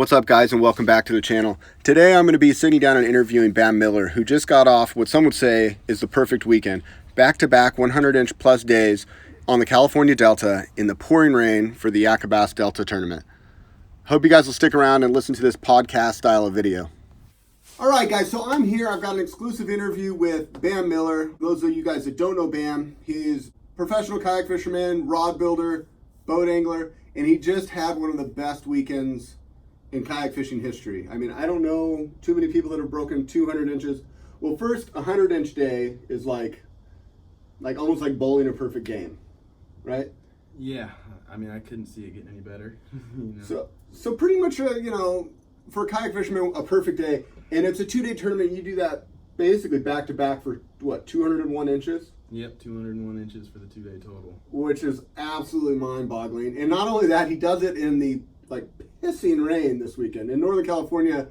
What's up, guys, and welcome back to the channel. Today I'm going to be sitting down and interviewing Bam Miller, who just got off what some would say is the perfect weekend. Back-to-back 100-inch plus days on the California Delta in the pouring rain for the Yak A Bass Delta tournament. Hope you guys will stick around and listen to this podcast style of video. All right, guys, so I'm here. I've got an exclusive interview with Bam Miller. Those of you guys that don't know Bam, he's professional kayak fisherman, rod builder, boat angler, and he just had one of the best weekends in kayak fishing history. I mean, I don't know too many people that have broken 200 inches. Well, first, a 100-inch day is like almost like bowling a perfect game, right? Yeah, I mean, I couldn't see it getting any better. You know? So pretty much, for a kayak fisherman, a perfect day. And it's a 2-day tournament. You do that basically back to back for what, 201 inches? Yep, 201 inches for the 2-day total. Which is absolutely mind-boggling. And not only that, he does it in the pissing rain this weekend. In Northern California,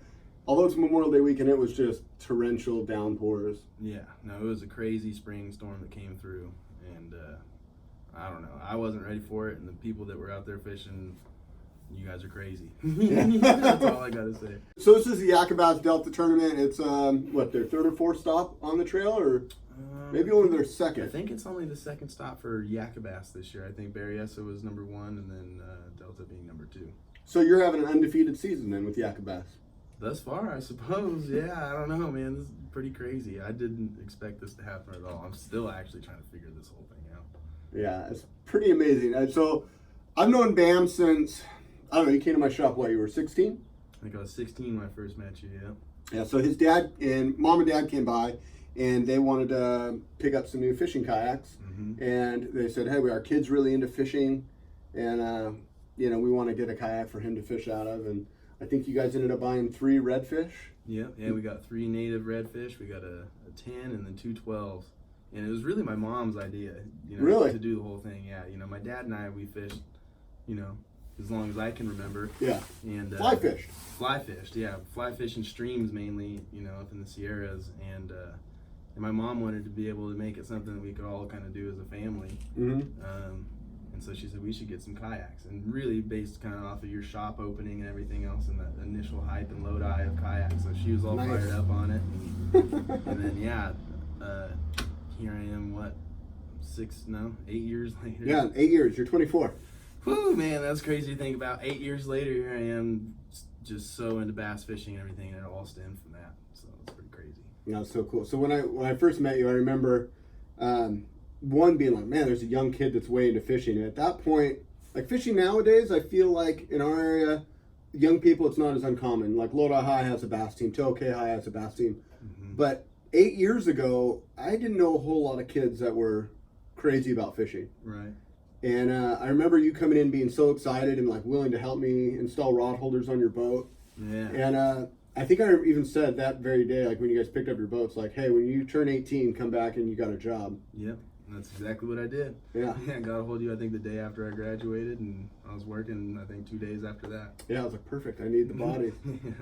although it's Memorial Day weekend, it was just torrential downpours. Yeah, no, it was a crazy spring storm that came through, and I don't know, I wasn't ready for it, and the people that were out there fishing, you guys are crazy. That's all I gotta say. So this is the Yak A Bass Delta tournament. It's their third or fourth stop on the trail, or maybe only their second? I think it's only the second stop for Yak A Bass this year. I think Berryessa was number 1, and then Delta being number 2. So you're having an undefeated season then with Yak A Bass? Thus far, I suppose. Yeah, I don't know, man. This is pretty crazy. I didn't expect this to happen at all. I'm still actually trying to figure this whole thing out. Yeah, it's pretty amazing. So I've known Bam since, I don't know, you came to my shop, what, you were 16? I think I was 16 when I first met you, yeah. Yeah, so his dad and mom and dad came by, and they wanted to pick up some new fishing kayaks. Mm-hmm. And they said, hey, our kid's really into fishing, and we want to get a kayak for him to fish out of. And I think you guys ended up buying 3 redfish. Yeah, we got 3 native redfish. We got a 10 and then 2 12s. And it was really my mom's idea, really? To do the whole thing. Yeah, my dad and I, we fished, as long as I can remember. Yeah. And fly fished. Fly fished, yeah. Fly fishing streams mainly, up in the Sierras. And my mom wanted to be able to make it something that we could all kind of do as a family. Mm-hmm. And so she said we should get some kayaks, and really based kind of off of your shop opening and everything else and the initial hype and lodi of kayaks. So she was all fired up on it. And then, here I am, 8 years later. Yeah, 8 years. You're 24. Whew, man, that's crazy to think about. 8 years later, here I am just so into bass fishing and everything, and it all stemmed from that. So it's pretty crazy. Yeah, it's so cool. So when I first met you, I remember one being like, man, there's a young kid that's way into fishing. And at that point, like fishing nowadays, I feel like in our area, young people, it's not as uncommon. Like Lodi High has a bass team, Toke High has a bass team. Mm-hmm. But 8 years ago, I didn't know a whole lot of kids that were crazy about fishing. Right. And I remember you coming in being so excited and like willing to help me install rod holders on your boat. Yeah. And I think I even said that very day, like when you guys picked up your boats, like, hey, when you turn 18, come back and you got a job. Yep. That's exactly what I did. Yeah. I got a hold of you, I think, the day after I graduated, and I was working, I think, 2 days after that. Yeah, I was like, perfect. I need the body. Yeah.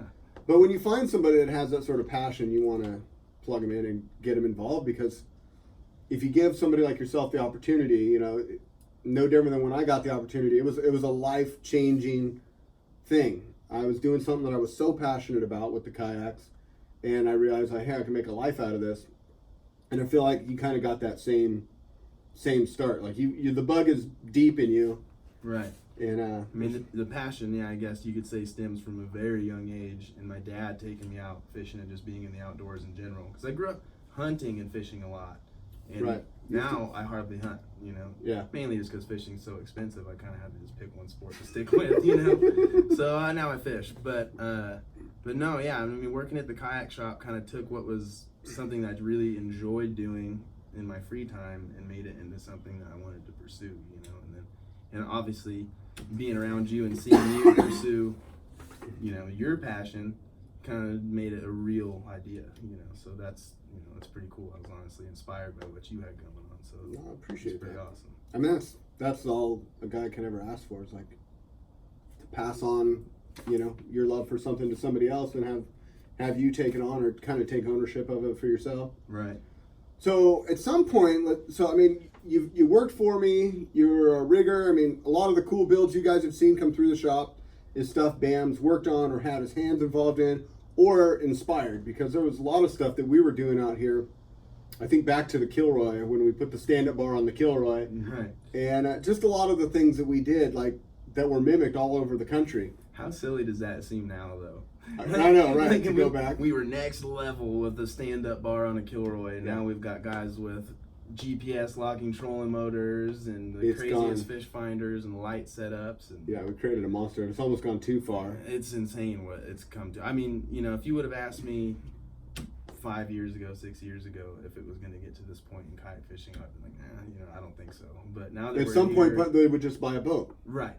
But when you find somebody that has that sort of passion, you want to plug them in and get them involved, because if you give somebody like yourself the opportunity, no different than when I got the opportunity, it was a life-changing thing. I was doing something that I was so passionate about with the kayaks, and I realized, hey, I can make a life out of this. And I feel like you kind of got that same start. Like you the bug is deep in you. Right. And I mean, the passion, yeah, I guess you could say, stems from a very young age, and my dad taking me out fishing and just being in the outdoors in general. Because I grew up hunting and fishing a lot, and right. Now I hardly hunt. Yeah. Mainly just because fishing's so expensive, I kind of had to just pick one sport to stick with. So now I fish, but no, yeah. I mean, working at the kayak shop kind of took what was something that I really enjoyed doing in my free time and made it into something that I wanted to pursue. And obviously, being around you and seeing you pursue, your passion, kind of made it a real idea. So that's pretty cool. I was honestly inspired by what you had going on. So I appreciate it's pretty that. awesome. I mean, that's all a guy can ever ask for, is like to pass on, your love for something to somebody else, and have you take it on, or kind of take ownership of it for yourself. Right. So at some point, I mean, you worked for me. You're a rigger. I mean, a lot of the cool builds you guys have seen come through the shop is stuff Bam's worked on or had his hands involved in or inspired, because there was a lot of stuff that we were doing out here. I think back to the Kilroy when we put the stand-up bar on the Kilroy, Right. and just a lot of the things that we did, like that were mimicked all over the country. How silly does that seem now, though? I know, right? Like, to go back, we were next level with the stand-up bar on a Kilroy, and Yeah. now we've got guys with GPS locking trolling motors and the It's craziest gone. fish finders and light setups. And Yeah, we created a monster. It's almost gone too far. it's insane what it's come to. I mean, you know, if you would have asked me 5 years ago, 6 years ago, if it was going to get to this point in kayak fishing, I'd been like, nah, you know, I don't think so. But now that At we're some point, here, but they would just buy a boat. right?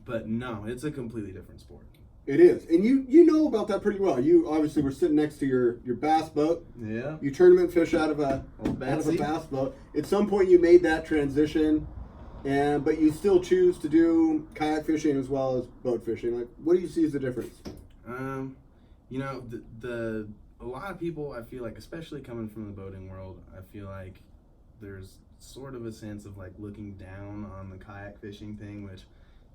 But no, it's a completely different sport. It is, and you know about that pretty well. You obviously were sitting next to your bass boat. Yeah. You tournament fish out of a Old Betsy. bass boat. At some point, you made that transition, but you still choose to do kayak fishing as well as boat fishing. Like, what do you see as the difference? You know, the a lot of people, I feel like, especially coming from the boating world, I feel like there's sort of a sense of like looking down on the kayak fishing thing, which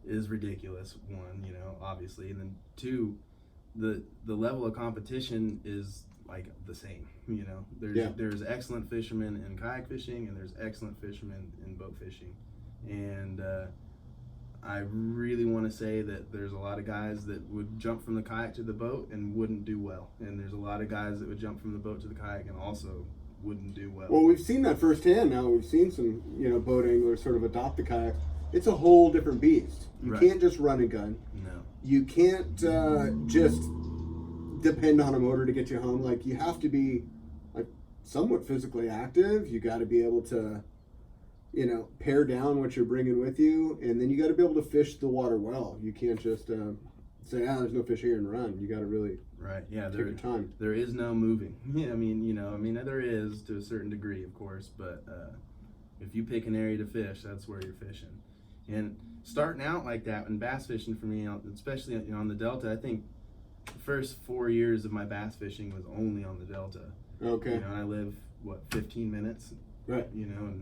is ridiculous. One, you know, obviously, and then two, the level of competition is like the same. You know, there's excellent fishermen in kayak fishing, and there's excellent fishermen in boat fishing, and I really want to say that there's a lot of guys that would jump from the kayak to the boat and wouldn't do well, and there's a lot of guys that would jump from the boat to the kayak and also wouldn't do well. Well, we've seen that firsthand now. We've seen some, boat anglers sort of adopt the kayak. It's a whole different beast. You Right. can't just run and gun. No. You can't just depend on a motor to get you home. Like, you have to be like somewhat physically active. You got to be able to, pare down what you're bringing with you, and then you got to be able to fish the water well. You can't just say, there's no fish here, and run. You got to really Right. Yeah. take your time. There is no moving. Yeah. I mean, there is to a certain degree, of course, but if you pick an area to fish, that's where you're fishing. And starting out like that in bass fishing for me, especially on the Delta, I think the first 4 years of my bass fishing was only on the Delta. Okay. You know, I live 15 minutes. Right. You know,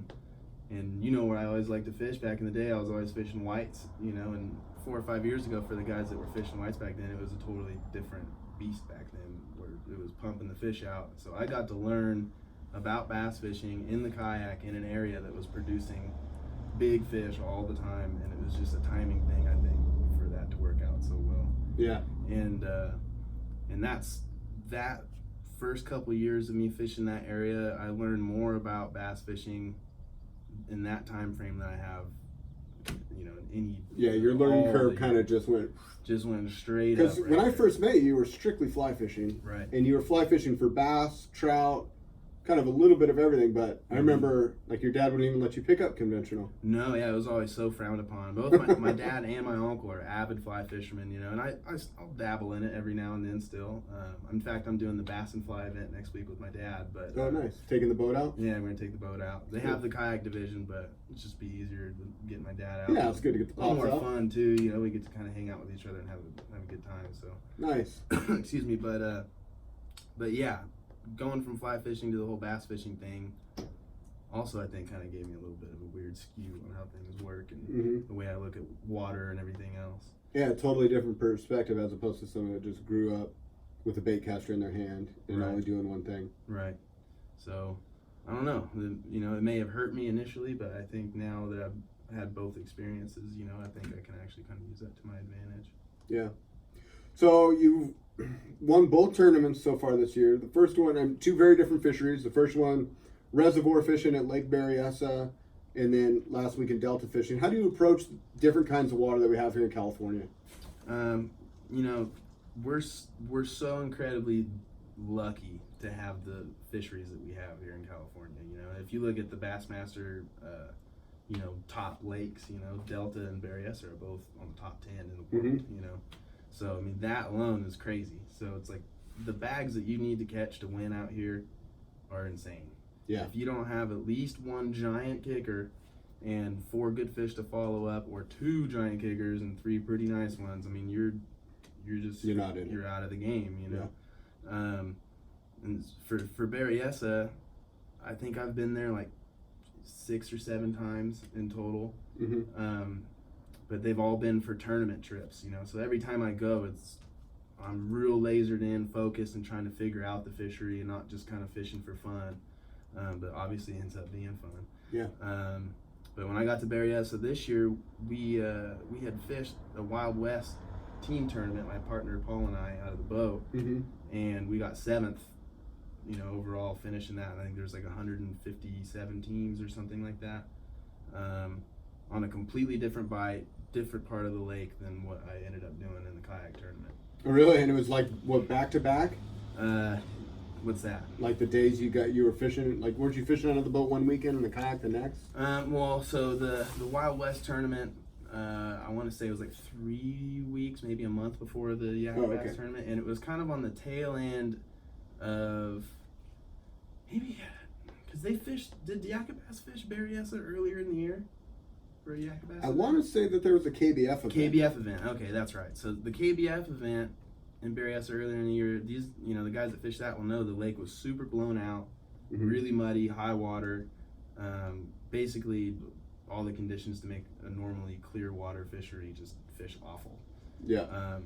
and you know where I always liked to fish back in the day. I was always fishing whites. You know, and 4 or 5 years ago, for the guys that were fishing whites back then, it was a totally different beast back then, where it was pumping the fish out. So I got to learn about bass fishing in the kayak in an area that was producing big fish all the time, and it was just a timing thing, I think, for that to work out so well. Yeah. And that's that first couple years of me fishing that area, I learned more about bass fishing in that time frame than I have, in any. Yeah, your learning curve kind of just went straight up. Because when I first met you, you were strictly fly fishing. Right. And you were fly fishing for bass, trout, kind of a little bit of everything. But I remember, like, your dad wouldn't even let you pick up conventional. No, yeah, it was always so frowned upon. Both my dad and my uncle are avid fly fishermen, and I'll dabble in it every now and then still. In fact, I'm doing the bass and fly event next week with my dad. But Oh, nice. Taking the boat out? yeah, we're gonna take the boat out. They have the kayak division, but it's just be easier to get my dad out. Yeah, it's good to get the a little pops more out. fun too. We get to kind of hang out with each other and have a good time. So Nice. excuse me, but yeah, going from fly fishing to the whole bass fishing thing also, I think, kind of gave me a little bit of a weird skew on how things work and the way I look at water and everything else. Yeah, totally different perspective as opposed to someone that just grew up with a bait caster in their hand and Right. only doing one thing. Right. So, I don't know. It may have hurt me initially, but I think now that I've had both experiences, I think I can actually kind of use that to my advantage. Yeah. So you've won both tournaments so far this year. The first one, and two very different fisheries. The first one, reservoir fishing at Lake Berryessa, and then last week in Delta fishing. How do you approach different kinds of water that we have here in California? We're so incredibly lucky to have the fisheries that we have here in California. If you look at the Bassmaster, top lakes, Delta and Berryessa are both on the top 10 in the world, So, that alone is crazy. So it's like the bags that you need to catch to win out here are insane. Yeah. If you don't have at least one giant kicker and 4 good fish to follow up, or 2 giant kickers and 3 pretty nice ones, you're not in it. You're out of the game, Yeah. And for Berryessa, I think I've been there like 6 or 7 times in total. Mm-hmm. but they've all been for tournament trips, you know. So every time I go, I'm real lasered in, focused, and trying to figure out the fishery and not just kind of fishing for fun. But obviously it ends up being fun. Yeah. But when I got to Berryessa this year, we had fished a Wild West team tournament, my partner Paul and I, out of the boat, and we got 7th, you know, overall finishing that. I think there's like 157 teams or something like that, on a completely different bite, different part of the lake than what I ended up doing in the kayak tournament. Really? And it was like, what, back to back? What's that? Like the days you were fishing, like weren't you fishing out of the boat one weekend and the kayak the next? Well, so the Wild West tournament, I want to say it was like 3 weeks, maybe a month before the Yak A Bass tournament, and it was kind of on the tail end of maybe because they fished. Did Yak A Bass fish Berryessa earlier in the year for a Yak A Bass? I want to say that there was a KBF event. KBF event. Okay, that's right. So the KBF event in Berryessa earlier in the year, these, you know, the guys that fished that will know the lake was super blown out, really muddy, high water, basically all the conditions to make a normally clear water fishery just fish awful. Yeah.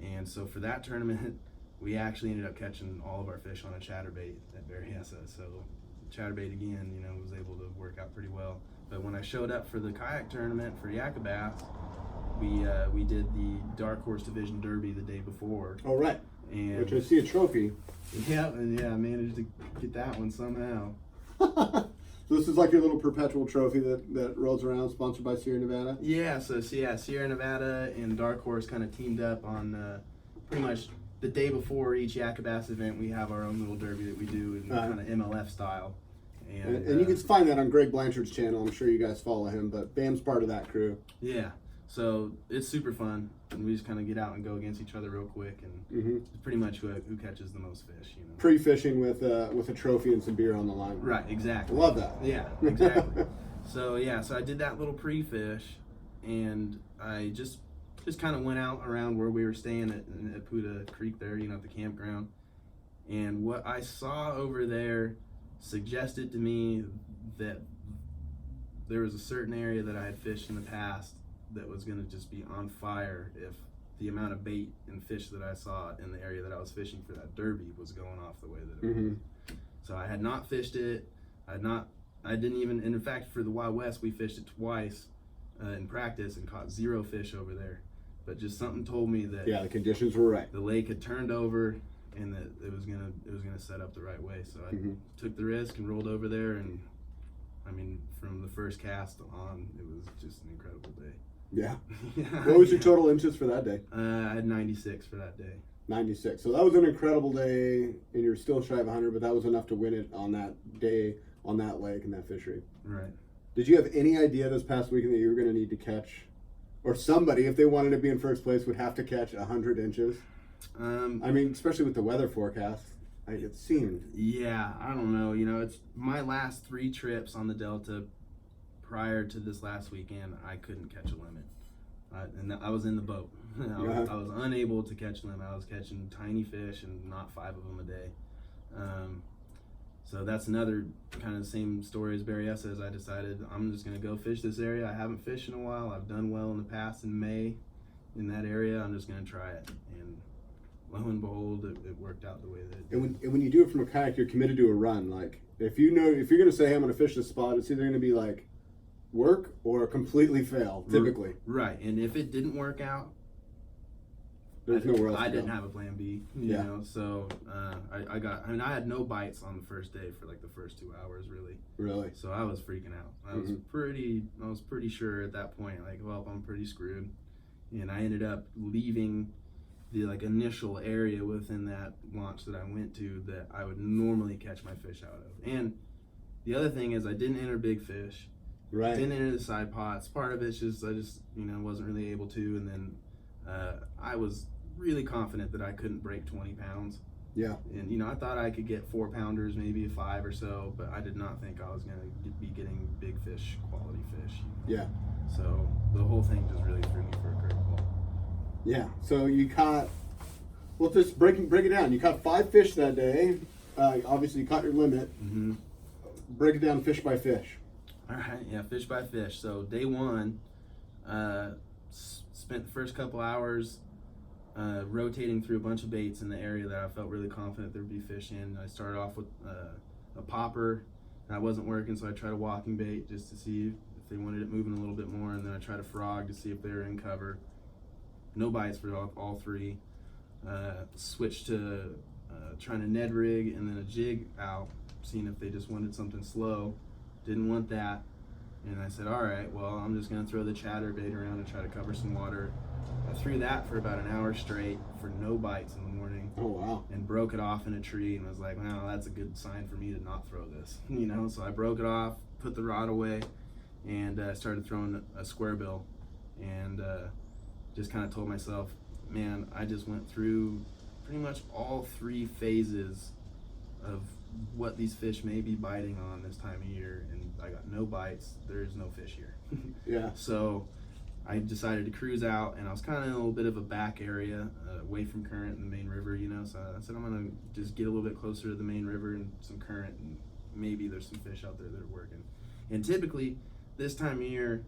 And so for that tournament, we actually ended up catching all of our fish on a chatterbait at Berryessa. So chatterbait again, you know, was able to work out pretty well. But when I showed up for the kayak tournament for Yak A Bass, we did the Dark Horse Division Derby the day before. Oh, right. And which I see a trophy. Yeah, and I managed to get that one somehow. This is like your little perpetual trophy that rolls around, sponsored by Sierra Nevada? Yeah, so Sierra Nevada and Dark Horse kind of teamed up on pretty much the day before each Yak A Bass event. We have our own little derby that we do in kind of MLF style. And you can find that on Greg Blanchard's channel. I'm sure you guys follow him, but Bam's part of that crew. Yeah, so it's super fun, and we just kind of get out and go against each other real quick, and it's pretty much who catches the most fish, you know. Pre-fishing with a trophy and some beer on the line. Right, exactly. Love that. Yeah, exactly. So I did that little pre-fish, and I just kind of went out around where we were staying at Puda Creek there, you know, at the campground, and what I saw over there suggested to me that there was a certain area that I had fished in the past that was going to just be on fire if the amount of bait and fish that I saw in the area that I was fishing for that derby was going off the way that it was. So I had not fished it. I didn't even, and in fact, for the Wild West, we fished it twice in practice and caught 0 fish over there. But just something told me that the conditions were right. The lake had turned over, and that it was gonna set up the right way. So I took the risk and rolled over there, and I mean, from the first cast on, it was just an incredible day. Yeah. What was your total inches for that day? I had 96 for that day. 96. So that was an incredible day, and you're still shy of 100, but that was enough to win it on that day, on that lake and that fishery. Right. Did you have any idea this past weekend that you were going to need to catch, or somebody, if they wanted to be in first place, would have to catch 100 inches? I mean, especially with the weather forecast, it seemed. Yeah, I don't know. You know, it's my last 3 trips on the Delta prior to this last weekend. I couldn't catch a limit, and I was in the boat. I was unable to catch a limit. I was catching tiny fish and not 5 of them a day. So that's another kind of the same story as Berryessa. As I decided I'm just going to go fish this area. I haven't fished in a while. I've done well in the past in May in that area. I'm just going to try it. And lo and behold, it worked out the way that it did. And when you do it from a kayak, you're committed to a run. Like, if you're going to say, hey, I'm going to fish this spot, it's either going to be like work or completely fail, typically. Right. And if it didn't work out, there's nowhere else to go. I didn't have a plan B, you know, so I had no bites on the first day for like the first 2 hours, really. Really? So I was freaking out. I was pretty sure at that point, like, well, I'm pretty screwed. And I ended up leaving the like initial area within that launch that I went to that I would normally catch my fish out of. And the other thing is I didn't enter big fish. Right. Didn't enter the side pots. Part of it's just I wasn't really able to, and then I was really confident that I couldn't break 20 pounds. Yeah. And I thought I could get 4-pounders, maybe a 5 or so, but I did not think I was going to be getting big fish, quality fish. Yeah. So the whole thing just really threw me for a curveball. Yeah. So you caught, well, just break it down. You caught 5 fish that day. Obviously, you caught your limit. Break it down fish by fish. All right. Yeah, fish by fish. So day 1, spent the first couple hours rotating through a bunch of baits in the area that I felt really confident there would be fish in. I started off with a popper. That wasn't working, so I tried a walking bait just to see if they wanted it moving a little bit more, and then I tried a frog to see if they were in cover. No bites for all three. Switched to trying a Ned rig and then a jig out, seeing if they just wanted something slow. Didn't want that. And I said, all right, well, I'm just going to throw the chatterbait around and try to cover some water. I threw that for about an hour straight for no bites in the morning. Oh, wow. And broke it off in a tree and was like, well, that's a good sign for me to not throw this. You know, so I broke it off, put the rod away, and started throwing a square bill. And just kind of told myself, man, I just went through pretty much all three phases of what these fish may be biting on this time of year, and I got no bites. There is no fish here. Yeah. So I decided to cruise out, and I was kind of in a little bit of a back area, away from current and the main river, you know, so I said I'm gonna just get a little bit closer to the main river and some current, and maybe there's some fish out there that are working. And typically this time of year,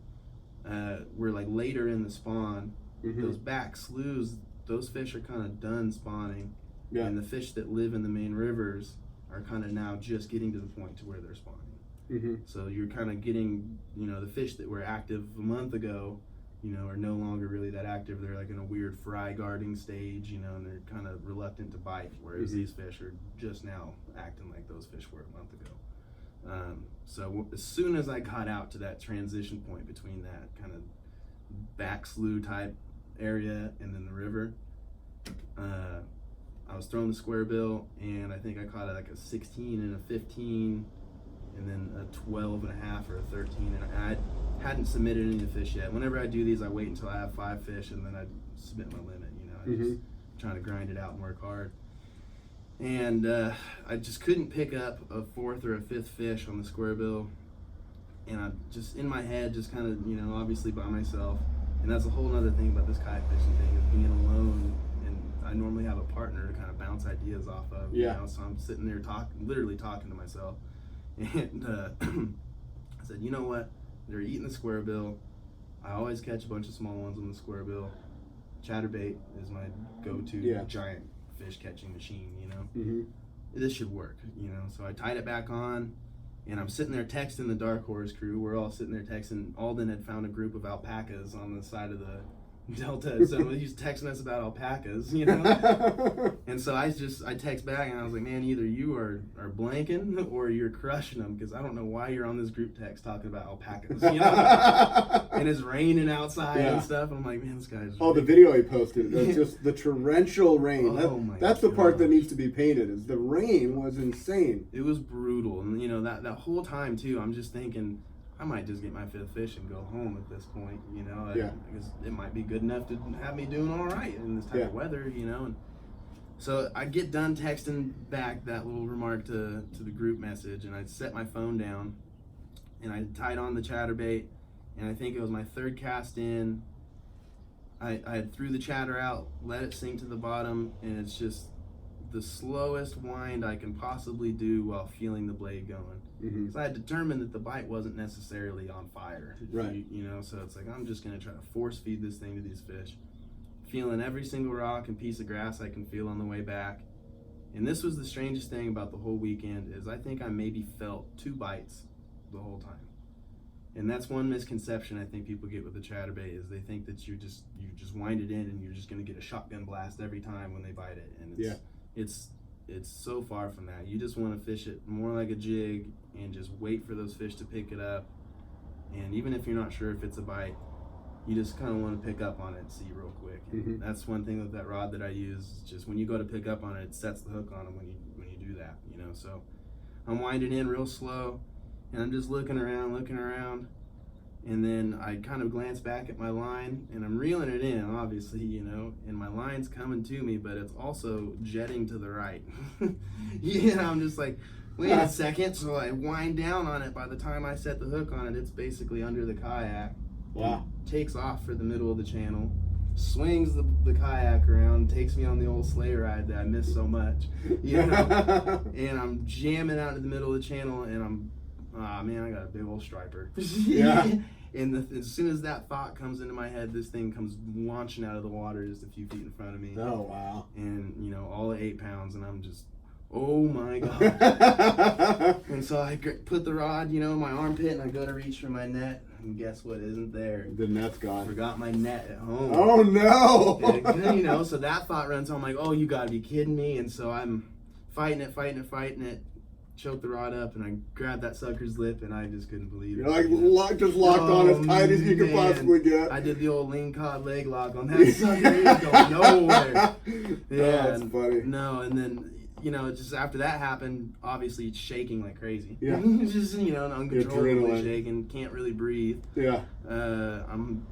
we're like later in the spawn. Those back sloughs, those fish are kind of done spawning. Yeah. And the fish that live in the main rivers are kind of now just getting to the point to where they're spawning. So you're kind of getting, you know, the fish that were active a month ago, you know, are no longer really that active. They're like in a weird fry guarding stage, you know, and they're kind of reluctant to bite, whereas these fish are just now acting like those fish were a month ago. So as soon as I got out to that transition point between that kind of back slough type area and then the river, I was throwing the square bill, and I think I caught like a 16 and a 15 and then a 12 and a half or a 13, and I hadn't submitted any of the fish yet. Whenever I do these, I wait until I have 5 fish and then I submit my limit, you know. I just trying to grind it out and work hard. And I just couldn't pick up a 4th or a 5th fish on the square bill, and I'm just in my head, just kind of, you know, obviously by myself. And that's a whole other thing about this kayak fishing thing, is being alone. And I normally have a partner to kind of bounce ideas off of. Yeah. You know? So I'm sitting there literally talking to myself. And I said, you know what? They're eating the square bill. I always catch a bunch of small ones on the square bill. Chatterbait is my go-to giant fish catching machine, you know. This should work, you know. So I tied it back on, and I'm sitting there texting the Dark Horse crew. We're all sitting there texting. Alden had found a group of alpacas on the side of the Delta, so he's texting us about alpacas, you know. And so I text back, and I was like, man, either you are blanking or you're crushing them, because I don't know why you're on this group text talking about alpacas, you know. And it's raining outside and stuff. I'm like, man, this guy's the video he posted, just the torrential rain. Oh that's the part that needs to be painted, is the rain was insane. It was brutal. And you know, that whole time too, I'm just thinking, I might just get my 5th fish and go home at this point, you know. Because it might be good enough to have me doing all right in this type of weather, you know. And so I get done texting back that little remark to the group message, and I set my phone down, and I tied on the chatterbait, and I think it was my 3rd cast in. I threw the chatter out, let it sink to the bottom, and it's just the slowest wind I can possibly do while feeling the blade going. Because I had determined that the bite wasn't necessarily on fire, right? You know, so it's like, I'm just gonna try to force feed this thing to these fish, feeling every single rock and piece of grass I can feel on the way back. And this was the strangest thing about the whole weekend, is I think I maybe felt 2 bites the whole time. And that's one misconception I think people get with the chatterbait, is they think that you just wind it in and you're just gonna get a shotgun blast every time when they bite it. And it's so far from that. You just want to fish it more like a jig and just wait for those fish to pick it up. And even if you're not sure if it's a bite, you just kind of want to pick up on it and see real quick. And that's one thing with that rod that I use. Just when you go to pick up on it, it sets the hook on it when you do that, you know. So I'm winding in real slow, and I'm just looking around. And then I kind of glance back at my line, and I'm reeling it in, obviously, you know, and my line's coming to me, but it's also jetting to the right. Yeah, I'm just like, wait a second. So I wind down on it. By the time I set the hook on it, it's basically under the kayak. Wow. Takes off for the middle of the channel, swings the kayak around, takes me on the old sleigh ride that I miss so much, you know. And I'm jamming out into the middle of the channel, and I'm, man, I got a big old striper. And as soon as that thought comes into my head, this thing comes launching out of the water just a few feet in front of me. Oh, wow. And, you know, all at 8 pounds, and I'm just, oh my God. And so I put the rod, you know, in my armpit, and I go to reach for my net, and guess what isn't there? The net's gone. Forgot my net at home. Oh, no. And, you know, so that thought runs home, like, oh, you gotta be kidding me. And so I'm fighting it, choked the rod up, and I grabbed that sucker's lip, and I just couldn't believe it. You're like just locked on as tight as you could possibly get. I did the old lean cod leg lock on that sucker. It was going nowhere. Yeah, that's funny. No, and then, you know, just after that happened, obviously it's shaking like crazy. Yeah. Just, you know, uncontrollably shaking, can't really breathe. Yeah. I'm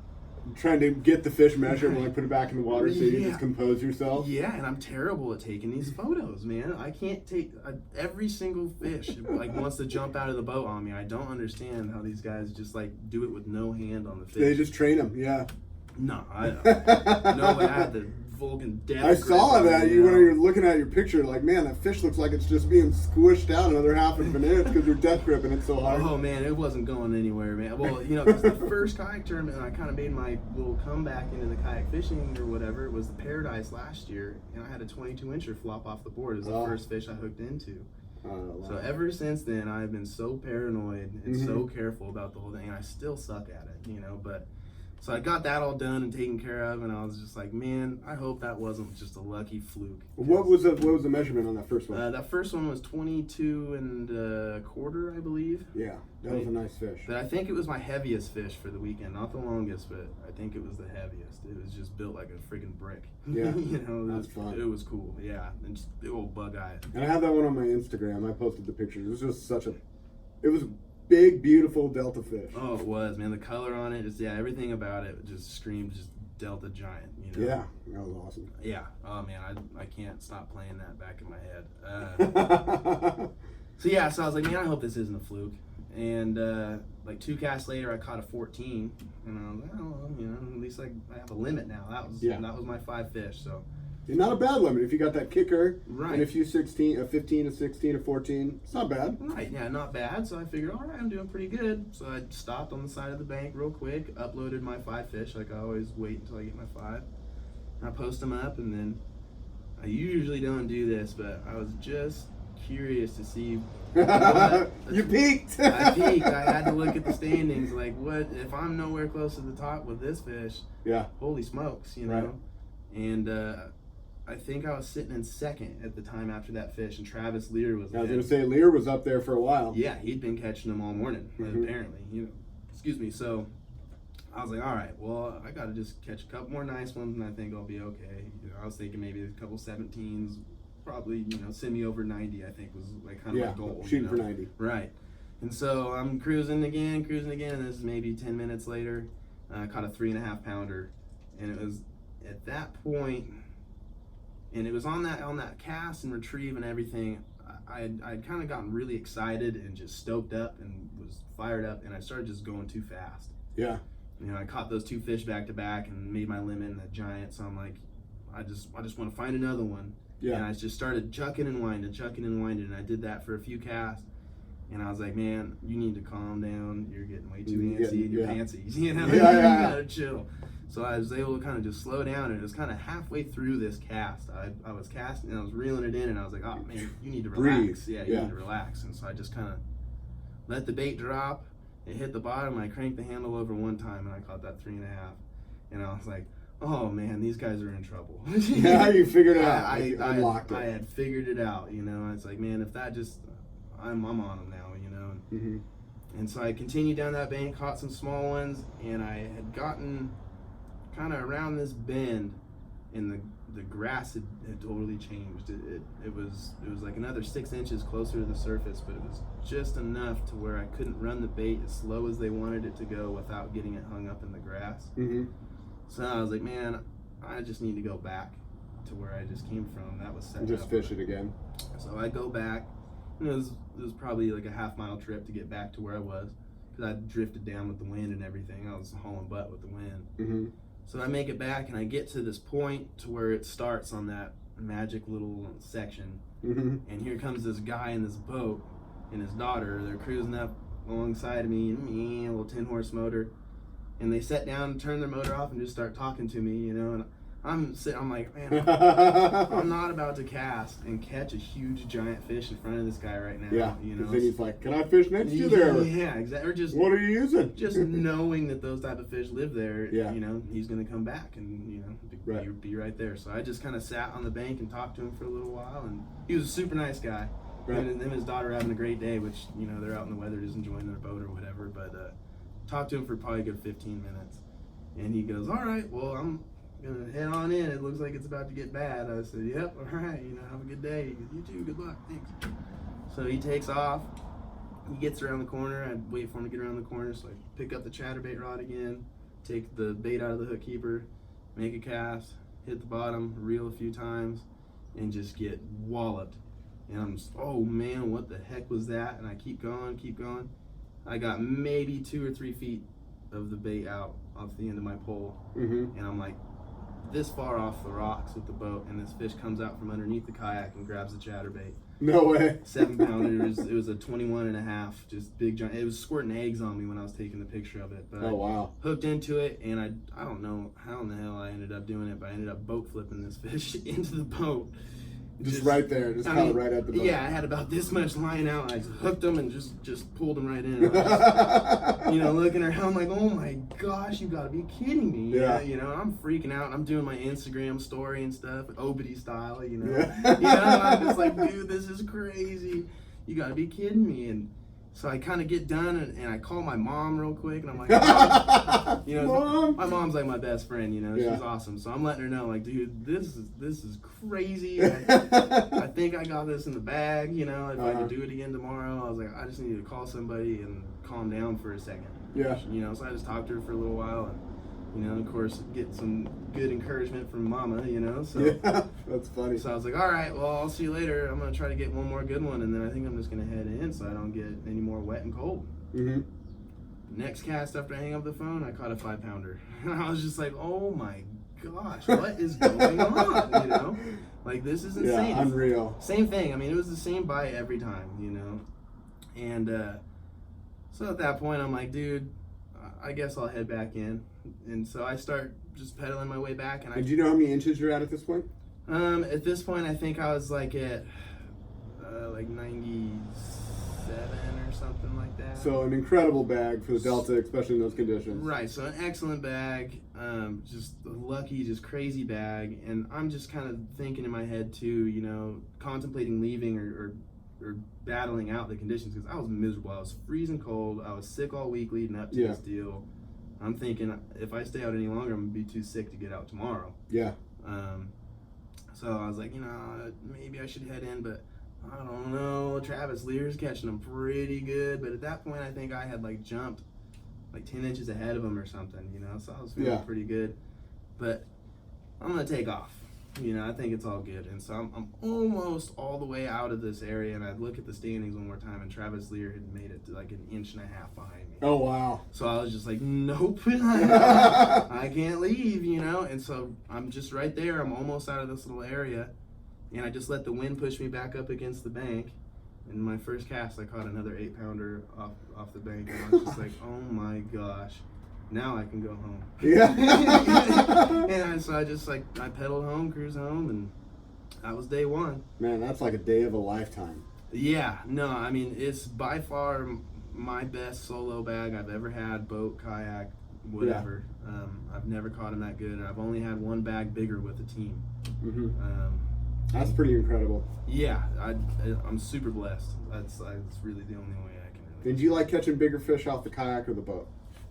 trying to get the fish measured when I put it back in the water so you just compose yourself. Yeah, and I'm terrible at taking these photos, man. I can't take every single fish like wants to jump out of the boat on me. I don't understand how these guys just like do it with no hand on the fish. They just train them, yeah. No, I had the Vulcan death. I saw that when you're looking at your picture, like, man, that fish looks like it's just being squished out another half of an inch because you're death gripping it so hard. Oh man, it wasn't going anywhere, man. Well, you know, 'cause the first kayak tournament, I kind of made my little comeback into the kayak fishing or whatever. It was the Paradise last year, and I had a 22-incher flop off the board as the first fish I hooked into. Wow. So ever since then, I've been so paranoid and so careful about the whole thing. I still suck at it, you know, but. So I got that all done and taken care of, and I was just like, man, I hope that wasn't just a lucky fluke. What was the measurement on that first one? That first one was 22 and a quarter, I believe. Yeah, that was a nice fish. But I think it was my heaviest fish for the weekend. Not the longest, but I think it was the heaviest. It was just built like a freaking brick. Yeah, you know, that's fun. It was cool, yeah. And just big old bug eye. And I have that one on my Instagram. I posted the pictures. It was just it was a big, beautiful Delta fish. Oh, it was, man. The color on it, just everything about it just screamed just Delta giant, you know? Yeah, that was awesome. Yeah. Oh, man, I can't stop playing that back in my head. So I was like, man, I hope this isn't a fluke. And like 2 casts later, I caught a 14, and I was like, oh, well, you know, at least I have a limit now. That was my 5 fish, so. Not a bad limit if you got that kicker right. and a 15, a 16, a 14. It's not bad. Right, yeah, not bad. So I figured, all right, I'm doing pretty good. So I stopped on the side of the bank real quick, uploaded my 5 fish. Like I always wait until I get my 5. I post them up, and then I usually don't do this, but I was just curious to see. You peeked. I peeked. I had to look at the standings. Like, what if I'm nowhere close to the top with this fish? Yeah. Holy smokes, you know. Right. And I think I was sitting in second at the time after that fish, and Travis Lear was. I was going to say Lear was up there for a while. Yeah, he'd been catching them all morning, apparently. You know, excuse me. So I was like, all right, well, I got to just catch a couple more nice ones, and I think I'll be okay. You know, I was thinking maybe a couple 17s, probably, you know, send me over 90. I think was like kind of my goal. Shooting for 90. Right. And so I'm cruising again, and this is maybe 10 minutes later. I caught a 3.5 pounder, and it was at that point. And it was on that cast and retrieve and everything. I'd kind of gotten really excited and just stoked up and was fired up, and I started just going too fast. Yeah. You know, I caught those 2 fish back to back and made my limit in that giant. So I'm like, I just want to find another one. Yeah. And I just started chucking and winding, and I did that for a few casts. And I was like, man, you need to calm down. You're getting way too antsy in your pantsies. You know, you gotta chill. So I was able to kind of just slow down, and it was kind of halfway through this cast. I was casting, and I was reeling it in, and I was like, oh, man, you need to relax. Breathe. You need to relax. And so I just kind of let the bait drop. It hit the bottom. I cranked the handle over one time, and I caught that 3.5. And I was like, oh, man, these guys are in trouble. Yeah, you figured it out. I unlocked it. I had figured it out, you know. It's like, man, if that just, I'm on them now, you know. And so I continued down that bank, caught some small ones, and I had gotten kind of around this bend, and the grass had totally changed. It was like another 6 inches closer to the surface, but it was just enough to where I couldn't run the bait as slow as they wanted it to go without getting it hung up in the grass. So I was like, man, I just need to go back to where I just came from. That was set and just fish it again. So I go back, and it was probably like a half-mile trip to get back to where I was, because I drifted down with the wind and everything. I was hauling butt with the wind. So I make it back, and I get to this point to where it starts on that magic little section. And here comes this guy in this boat and his daughter. They're cruising up alongside of me, and a little 10-horse motor. and they sat down, turned their motor off, and just start talking to me, you know. And I'm like, man, I'm not about to cast and catch a huge giant fish in front of this guy right now. Yeah, you know. Then he's like, "Can I fish next to you there?" Yeah, exactly. Or just, what are you using? Just knowing that those type of fish live there, yeah. you know, he's gonna come back and, you know, be right there. So I just kind of sat on the bank and talked to him for a little while, and he was a super nice guy. Right. Him and his daughter having a great day, which, you know, they're out in the weather just enjoying their boat or whatever. But talked to him for probably a good 15 minutes, and he goes, "All right, well, I'm gonna head on in. It looks like it's about to get bad." I said, "Yep, all right, you know, have a good day." He goes, "You too, good luck, thanks." So he takes off. He gets around the corner. I wait for him to get around the corner, so I pick up the chatterbait rod again, take the bait out of the hook keeper, make a cast, hit the bottom, reel a few times, and just get walloped. And I'm just, oh man, what the heck was that? And I keep going. I got maybe 2 or 3 feet of the bait out off the end of my pole. And I'm like this far off the rocks with the boat, and this fish comes out from underneath the kayak and grabs the chatterbait. No way. 7 pounder. It was a 21 and a half, just big giant. It was squirting eggs on me when I was taking the picture of it. But oh wow. I hooked into it, and I don't know how in the hell I ended up doing it, but I ended up boat flipping this fish into the boat. Just right there, just kind of right at the boat. Yeah, I had about this much line out. I just hooked them and just pulled them right in. Just, you know, looking around like, oh my gosh, you gotta be kidding me. Yeah. You know, I'm freaking out. I'm doing my Instagram story and stuff, Obity style, you know. Yeah. You know, and I'm just like, dude, this is crazy. You gotta be kidding me. And so I kind of get done, and I call my mom real quick, and I'm like, Mom. You know, Mom. My mom's like my best friend, you know, she's awesome. So I'm letting her know, like, dude, this is crazy. I think I got this in the bag, you know, if I could do it again tomorrow. I was like, I just need to call somebody and calm down for a second. Yeah. You know, so I just talked to her for a little while, and, you know, of course, get some good encouragement from Mama, you know. So yeah, that's funny. So I was like, all right, well, I'll see you later. I'm going to try to get one more good one, and then I think I'm just going to head in so I don't get any more wet and cold. Next cast after I hang up the phone, I caught a 5 pounder. And I was just like, oh my gosh, what is going on, you know? Like, this is insane. Yeah, unreal. Same thing. I mean, it was the same bite every time, you know? And so at that point, I'm like, dude, I guess I'll head back in. And so I start just pedaling my way back. And do you know how many inches you're at this point? At this point, I think I was like at like 97 or something like that. So an incredible bag for the Delta, especially in those conditions. Right. So an excellent bag, just a lucky, just crazy bag. And I'm just kind of thinking in my head too, you know, contemplating leaving or battling out the conditions, because I was miserable. I was freezing cold. I was sick all week leading up to this deal. I'm thinking if I stay out any longer, I'm gonna be too sick to get out tomorrow. Yeah. So I was like, you know, maybe I should head in, but I don't know. Travis Lear's catching them pretty good, but at that point, I think I had like jumped like 10 inches ahead of him or something, you know. So I was feeling pretty good, but I'm gonna take off. You know, I think it's all good. And so I'm almost all the way out of this area, and I look at the standings one more time, and Travis Lear had made it to like 1.5 inches behind me. Oh, wow. So I was just like, nope, I can't leave, you know? And so I'm just right there. I'm almost out of this little area, and I just let the wind push me back up against the bank. And my first cast, I caught another 8 pounder off the bank, and I was just like, oh my gosh. Now I can go home. Yeah. And so I just I pedaled home, cruised home, and that was day one. Man, that's like a day of a lifetime. Yeah, no, I mean, it's by far my best solo bag I've ever had, boat, kayak, whatever. Yeah. I've never caught them that good, and I've only had one bag bigger with a team. That's pretty incredible. Yeah, I'm super blessed. That's really the only way I can really. Did you like catching bigger fish off the kayak or the boat?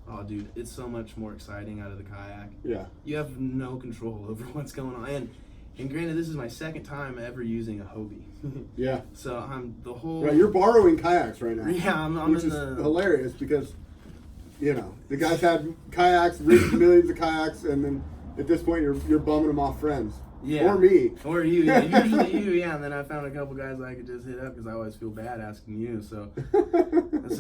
Oh, dude, it's so much more exciting out of the kayak. Yeah. You have no control over what's going on. And granted, this is my second time ever using a Hobie. Yeah. So I'm the whole... Right, you're borrowing kayaks right now. Yeah, I'm which is hilarious because, you know, the guys had kayaks, rigged millions of kayaks, and then at this point you're bumming them off friends. Yeah. Or me. Or you, yeah. Usually you, yeah. And then I found a couple guys I could just hit up because I always feel bad asking you. So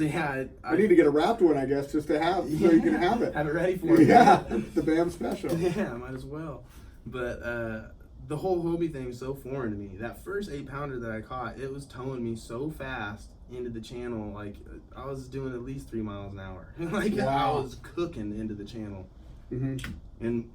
yeah. I need to get a wrapped one, I guess, just to have, so you can have it. Have it ready for you. Yeah, the BAM special. Yeah, might as well. But the whole Hobie thing is so foreign to me. That first 8-pounder that I caught, it was towing me so fast into the channel. Like, I was doing at least 3 miles an hour. Like, wow. I was cooking into the channel. Mm-hmm. And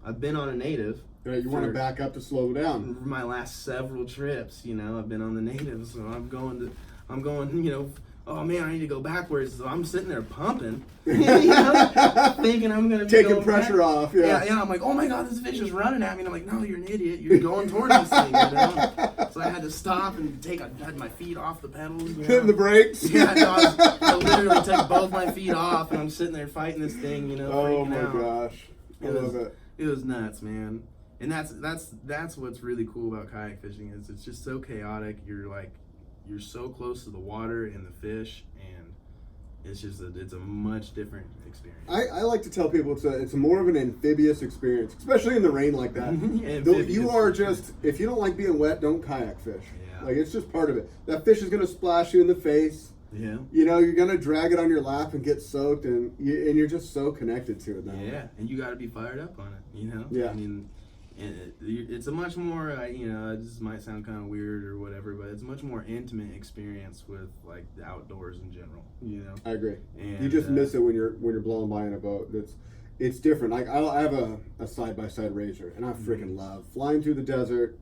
I've been on a native. Right, you want to back up to slow down. For my last several trips, you know, I've been on the native, so I'm going, you know, oh man, I need to go backwards. So I'm sitting there pumping, you know, thinking I'm gonna be taking pressure off. Yeah. Yeah. I'm like, oh my god, this fish is running at me. And I'm like, no, you're an idiot. You're going towards this thing. You know? So I had to stop and had my feet off the pedals. You know? Hitting the brakes. Yeah, no, I literally took both my feet off, and I'm sitting there fighting this thing. You know, oh freaking my out. gosh, I love it. It was nuts, man. And that's what's really cool about kayak fishing is it's just so chaotic. You're so close to the water and the fish, and it's a much different experience. I like to tell people it's more of an amphibious experience, especially in the rain like that. You are just, if you don't like being wet, don't kayak fish. Yeah. Like, it's just part of it. That fish is gonna splash you in the face. Yeah. You know, you're gonna drag it on your lap and get soaked, and you're just so connected to it now. Yeah, and you got to be fired up on it. You know. Yeah. I mean, it's a much more, you know, this might sound kind of weird or whatever, but it's a much more intimate experience with like the outdoors in general. You know. I agree. And you just miss it when you're blowing by in a boat. It's different. Like, I have a side-by-side razor, and I freaking love flying through the desert,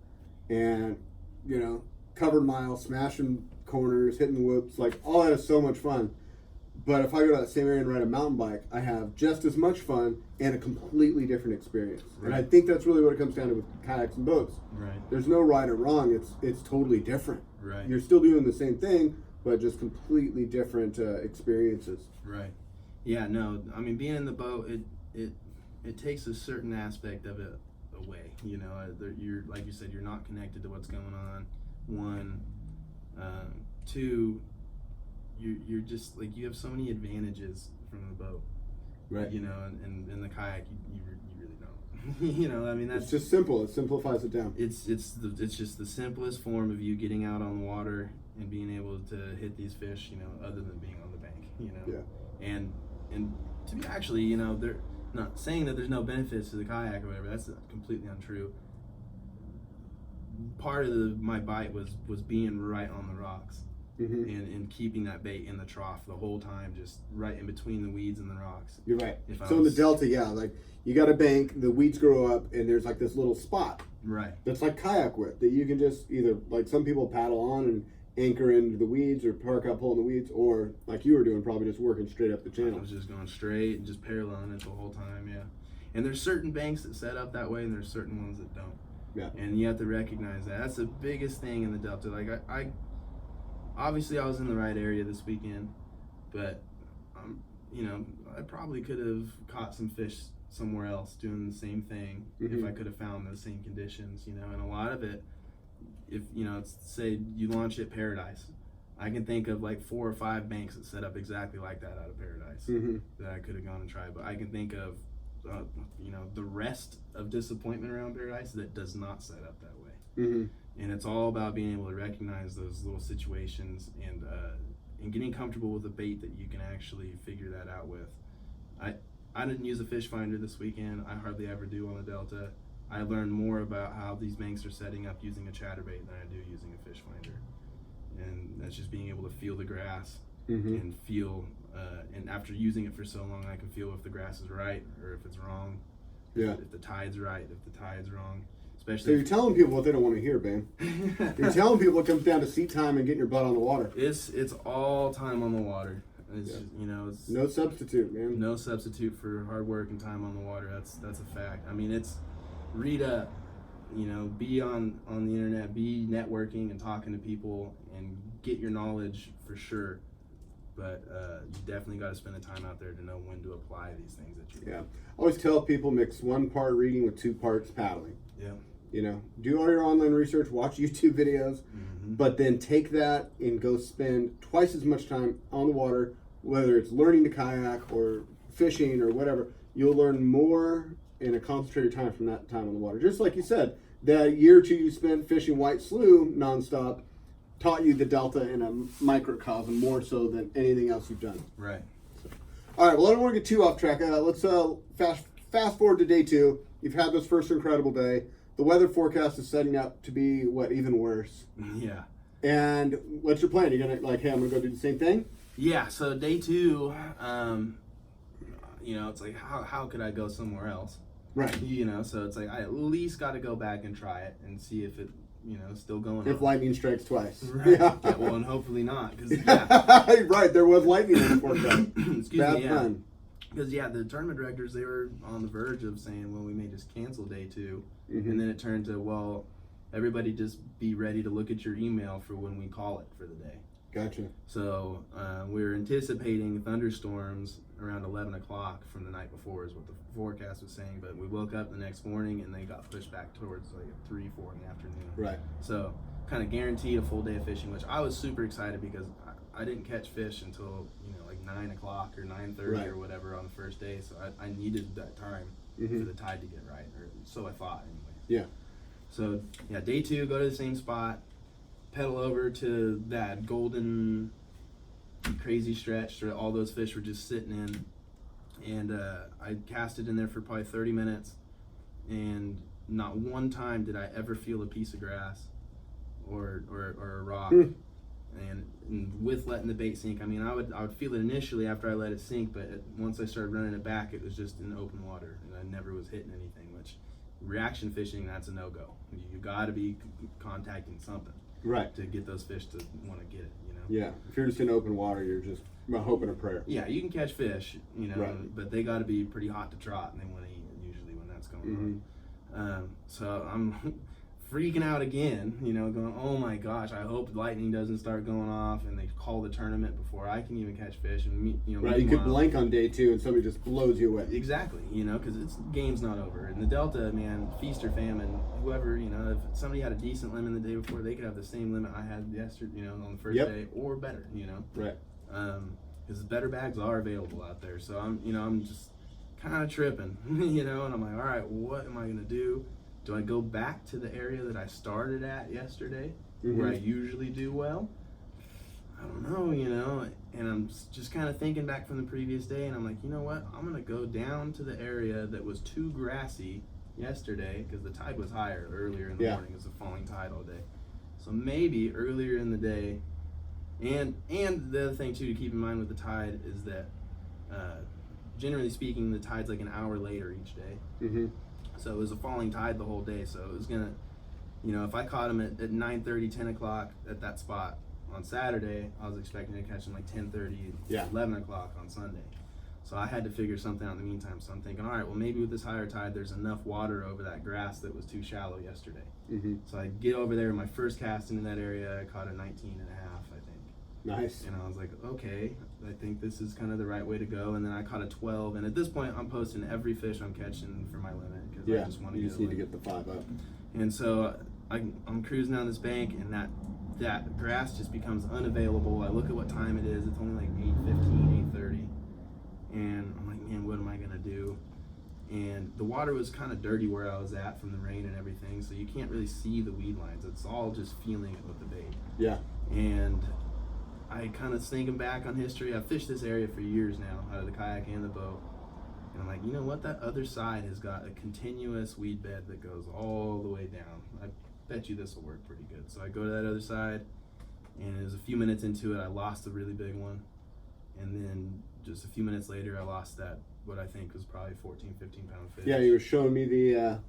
and you know, covered miles, smashing corners, hitting whoops. Like, all that is so much fun. But if I go to that same area and ride a mountain bike, I have just as much fun and a completely different experience. Right. And I think that's really what it comes down to with kayaks and boats. Right. There's no right or wrong. It's totally different. Right. You're still doing the same thing, but just completely different experiences. Right. Yeah. No. I mean, being in the boat, it takes a certain aspect of it away. You know, you're, like you said, you're not connected to what's going on. One, two. You're just like, you have so many advantages from the boat, right? You know, and in the kayak you really don't. You know, I mean, that's it's just simple. It simplifies it down. It's just the simplest form of you getting out on the water and being able to hit these fish. You know, other than being on the bank. You know, yeah. And to be actually, you know, they're not saying that there's no benefits to the kayak or whatever. That's completely untrue. Part of my bite was being right on the rocks. Mm-hmm. And keeping that bait in the trough the whole time, just right in between the weeds and the rocks. You're right. So in the Delta, yeah, like, you got a bank, the weeds grow up, and there's like this little spot. Right. That's like kayak width that you can just either, like, some people paddle on and anchor into the weeds or park up, pull in the weeds, or like you were doing, probably just working straight up the channel. I was just going straight and just paralleling it the whole time, yeah. And there's certain banks that set up that way, and there's certain ones that don't. Yeah. And you have to recognize that. That's the biggest thing in the Delta. Like, I obviously I was in the right area this weekend, but you know, I probably could have caught some fish somewhere else doing the same thing if I could have found those same conditions, you know. And a lot of it, if you know, say you launch at Paradise, I can think of like 4 or 5 banks that set up exactly like that out of Paradise that I could have gone and tried. But I can think of you know, the rest of disappointment around Paradise that does not set up that way. And it's all about being able to recognize those little situations and getting comfortable with a bait that you can actually figure that out with. I didn't use a fish finder this weekend. I hardly ever do on the Delta. I learned more about how these banks are setting up using a chatterbait than I do using a fish finder. And that's just being able to feel the grass and feel, and after using it for so long, I can feel if the grass is right or if it's wrong. Yeah. If the tide's right, if the tide's wrong. Especially so you're telling people what they don't want to hear, Ben. You're telling people it comes down to seat time and getting your butt on the water. It's all time on the water. It's just, you know, it's no substitute, man. No substitute for hard work and time on the water. That's a fact. I mean, it's read up, you know, be on the internet, be networking and talking to people and get your knowledge for sure. But you definitely got to spend the time out there to know when to apply these things that you. Yeah, I always tell people mix 1 part reading with 2 parts paddling. Yeah. You know, do all your online research, watch YouTube videos, but then take that and go spend twice as much time on the water, whether it's learning to kayak or fishing or whatever. You'll learn more in a concentrated time from that time on the water. Just like you said, that year or 2 you spent fishing white slough nonstop taught you the Delta in a microcosm more so than anything else you've done. Right. So, all right, well, I don't want to get too off track. Let's fast forward to day 2. You've had this first incredible day. the weather forecast is setting up to be even worse. Yeah. And what's your plan? You're gonna hey, I'm gonna go do the same thing? Yeah. So day 2, it's like how could I go somewhere else? Right. So it's like I at least got to go back and try it and see if it, still going on. If lightning strikes twice. Right. Yeah, well, and hopefully not, because yeah. Right, there was lightning in the forecast. Excuse Bad me, yeah. fun. Because the tournament directors, they were on the verge of saying, well, we may just cancel day 2, Mm-hmm. and then it turned to, well, everybody just be ready to look at your email for when we call it for the day. Gotcha. So we're anticipating thunderstorms around 11 o'clock from the night before is what the forecast was saying, but we woke up the next morning and they got pushed back towards 3, 4 in the afternoon. Right. So kind of guaranteed a full day of fishing, which I was super excited because I didn't catch fish until 9 o'clock or 9:30 Right. or whatever on the first day, so I needed that time Mm-hmm. for the tide to get right, or so I thought anyway. Yeah. So yeah, day 2, go to the same spot, pedal over to that golden crazy stretch where all those fish were just sitting in, and I casted in there for probably 30 minutes, and not one time did I ever feel a piece of grass or a rock. And with letting the bait sink, I mean, I would feel it initially after I let it sink, but once I started running it back, it was just in open water, and I never was hitting anything. Which reaction fishing, that's a no-go. You got to be contacting something, right, to get those fish to want to get it. Yeah, if you're just in open water, you're just hoping a prayer. Yeah, you can catch fish, Right. but they got to be pretty hot to trot, and they want to eat usually when that's going on. So I'm freaking out again, going, oh my gosh, I hope lightning doesn't start going off and they call the tournament before I can even catch fish. And right, you could blank on day 2 and somebody just blows you away. Exactly, because game's not over. In the Delta, man, feast or famine, whoever, if somebody had a decent limit the day before, they could have the same limit I had yesterday, on the first day, or better, Right. Because better bags are available out there. So I'm just kind of tripping, and I'm like, all right, what am I gonna do? Do I go back to the area that I started at yesterday, where I usually do well? I don't know, and I'm just kind of thinking back from the previous day, and I'm like, you know what? I'm going to go down to the area that was too grassy yesterday, because the tide was higher earlier in the morning. It was a falling tide all day. So maybe earlier in the day, and the other thing, too, to keep in mind with the tide is that, generally speaking, the tide's like an hour later each day. Mm-hmm. So it was a falling tide the whole day. So it was going to, if I caught him at 9:30, 10 o'clock at that spot on Saturday, I was expecting to catch him like 10:30, 11 o'clock on Sunday. So I had to figure something out in the meantime. So I'm thinking, all right, well, maybe with this higher tide, there's enough water over that grass that was too shallow yesterday. Mm-hmm. So I get over there, my first cast into that area, I caught a 19 and a half, I think. Nice. And I was like, okay, I think this is kind of the right way to go. And then I caught a 12. And at this point, I'm posting every fish I'm catching for my limit, because I just want to need to get the 5 up. And so I'm cruising down this bank, and that grass just becomes unavailable. I look at what time it is. It's only like 8:15, 8:30. And I'm like, man, what am I going to do? And the water was kind of dirty where I was at from the rain and everything, so you can't really see the weed lines. It's all just feeling it with the bait. Yeah. And I kind of thinking back on history. I've fished this area for years now, out of the kayak and the boat. And I'm like, you know what? That other side has got a continuous weed bed that goes all the way down. I bet you this will work pretty good. So I go to that other side, and it was a few minutes into it, I lost a really big one. And then just a few minutes later, I lost that, what I think was probably 14, 15 pound fish. Yeah, you were showing me the